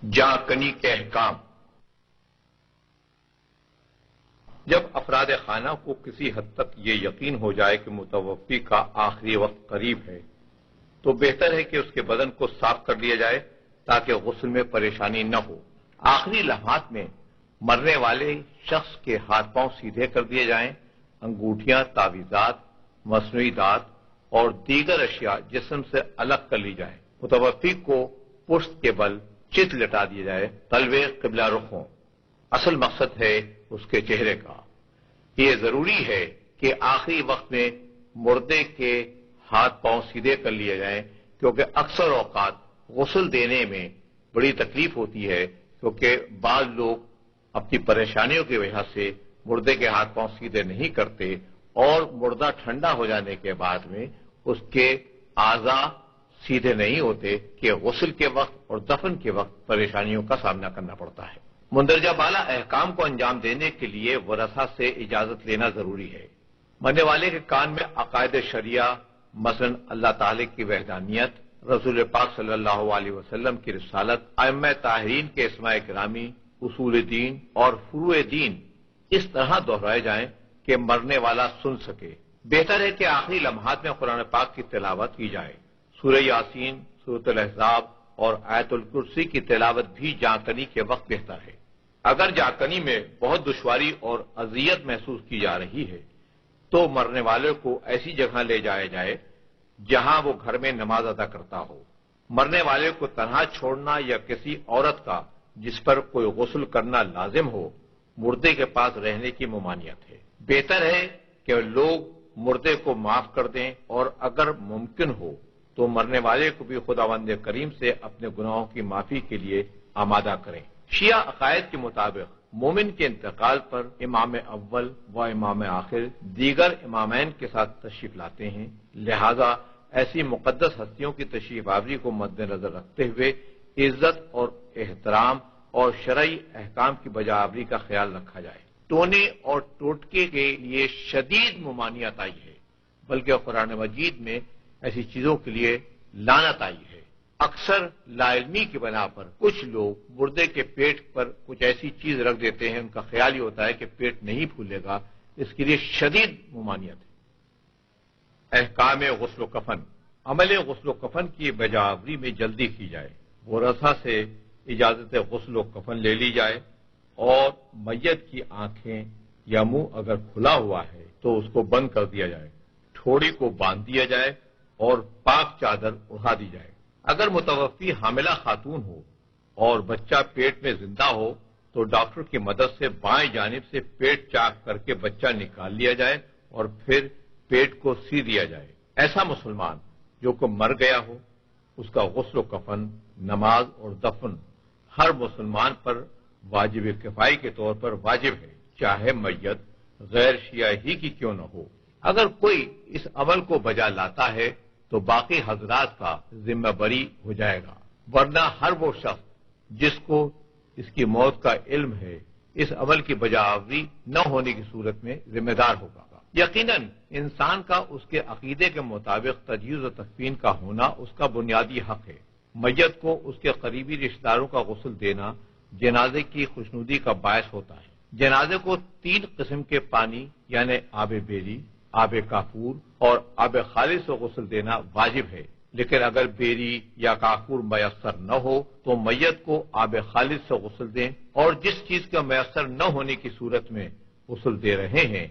جاں کنی کے احکام۔ جب افراد خانہ کو کسی حد تک یہ یقین ہو جائے کہ متوفی کا آخری وقت قریب ہے تو بہتر ہے کہ اس کے بدن کو صاف کر لیا جائے تاکہ غسل میں پریشانی نہ ہو۔ آخری لمحات میں مرنے والے شخص کے ہاتھ پاؤں سیدھے کر دیے جائیں، انگوٹھیاں، تعویذات، مصنوعی دانت اور دیگر اشیاء جسم سے الگ کر لی جائیں۔ متوفی کو پشت کے بل چت لٹا دیا جائے، تلوے قبلہ رخ ہوں۔ اصل مقصد ہے اس کے چہرے کا۔ یہ ضروری ہے کہ آخری وقت میں مردے کے ہاتھ پاؤں سیدھے کر لیے جائیں، کیونکہ اکثر اوقات غسل دینے میں بڑی تکلیف ہوتی ہے، کیونکہ بعض لوگ اپنی پریشانیوں کی وجہ سے مردے کے ہاتھ پاؤں سیدھے نہیں کرتے اور مردہ ٹھنڈا ہو جانے کے بعد میں اس کے اعضاء سیدھے نہیں ہوتے کہ غسل کے وقت اور دفن کے وقت پریشانیوں کا سامنا کرنا پڑتا ہے۔ مندرجہ بالا احکام کو انجام دینے کے لیے ورثہ سے اجازت لینا ضروری ہے۔ مرنے والے کے کان میں عقائد شریعہ، مثلا اللہ تعالی کی وحدانیت، رسول پاک صلی اللہ علیہ وسلم کی رسالت، ائمہ طاہرین کے اسماء کرامی، اصول دین اور فروع دین اس طرح دہرائے جائیں کہ مرنے والا سن سکے۔ بہتر ہے کہ آخری لمحات میں قرآن پاک کی تلاوت کی جائے۔ سورہ یاسین، سورۃ الاحزاب اور آیت الکرسی کی تلاوت بھی جانکنی کے وقت بہتر ہے۔ اگر جانکنی میں بہت دشواری اور اذیت محسوس کی جا رہی ہے تو مرنے والے کو ایسی جگہ لے جایا جائے جہاں وہ گھر میں نماز ادا کرتا ہو۔ مرنے والے کو تنہا چھوڑنا یا کسی عورت کا جس پر کوئی غسل کرنا لازم ہو مردے کے پاس رہنے کی ممانعت ہے۔ بہتر ہے کہ لوگ مردے کو معاف کر دیں اور اگر ممکن ہو تو مرنے والے کو بھی خداوند کریم سے اپنے گناہوں کی معافی کے لیے آمادہ کریں۔ شیعہ عقائد کے مطابق مومن کے انتقال پر امام اول و امام آخر دیگر امامین کے ساتھ تشریف لاتے ہیں، لہذا ایسی مقدس ہستیوں کی تشریف آوری کو مد نظر رکھتے ہوئے عزت اور احترام اور شرعی احکام کی بجاوری کا خیال رکھا جائے۔ ٹونے اور ٹوٹکے کے لیے شدید ممانعت آئی ہے، بلکہ قرآن مجید میں ایسی چیزوں کے لیے لعنت آئی ہے۔ اکثر لا علمی کی بنا پر کچھ لوگ مردے کے پیٹ پر کچھ ایسی چیز رکھ دیتے ہیں، ان کا خیال یہ ہوتا ہے کہ پیٹ نہیں پھولے گا، اس کے لیے شدید ممانعت ہے۔ احکام غسل و کفن۔ عمل غسل و کفن کی بجاوری میں جلدی کی جائے، ورثہ سے اجازت غسل و کفن لے لی جائے اور میت کی آنکھیں یا منہ اگر کھلا ہوا ہے تو اس کو بند کر دیا جائے، ٹھوڑی کو باندھ دیا جائے اور پاک چادر اڑا دی جائے۔ اگر متوفی حاملہ خاتون ہو اور بچہ پیٹ میں زندہ ہو تو ڈاکٹر کی مدد سے بائیں جانب سے پیٹ چاک کر کے بچہ نکال لیا جائے اور پھر پیٹ کو سی دیا جائے۔ ایسا مسلمان جو کو مر گیا ہو اس کا غسل و کفن، نماز اور دفن ہر مسلمان پر واجب کفائی کے طور پر واجب ہے، چاہے میت غیر شیعہ ہی کی کیوں نہ ہو۔ اگر کوئی اس عمل کو بجا لاتا ہے تو باقی حضرات کا ذمہ بری ہو جائے گا، ورنہ ہر وہ شخص جس کو اس کی موت کا علم ہے اس عمل کی بجاوری نہ ہونے کی صورت میں ذمہ دار ہوگا۔ یقیناً انسان کا اس کے عقیدے کے مطابق تجہیز و تکفین کا ہونا اس کا بنیادی حق ہے۔ میت کو اس کے قریبی رشتہ داروں کا غسل دینا جنازے کی خوشنودی کا باعث ہوتا ہے۔ جنازے کو 3 قسم کے پانی یعنی آب بیری، آب کافور اور آب خالص سے غسل دینا واجب ہے، لیکن اگر بیری یا کافور میسر نہ ہو تو میت کو آب خالص سے غسل دیں، اور جس چیز کا میسر نہ ہونے کی صورت میں غسل دے رہے ہیں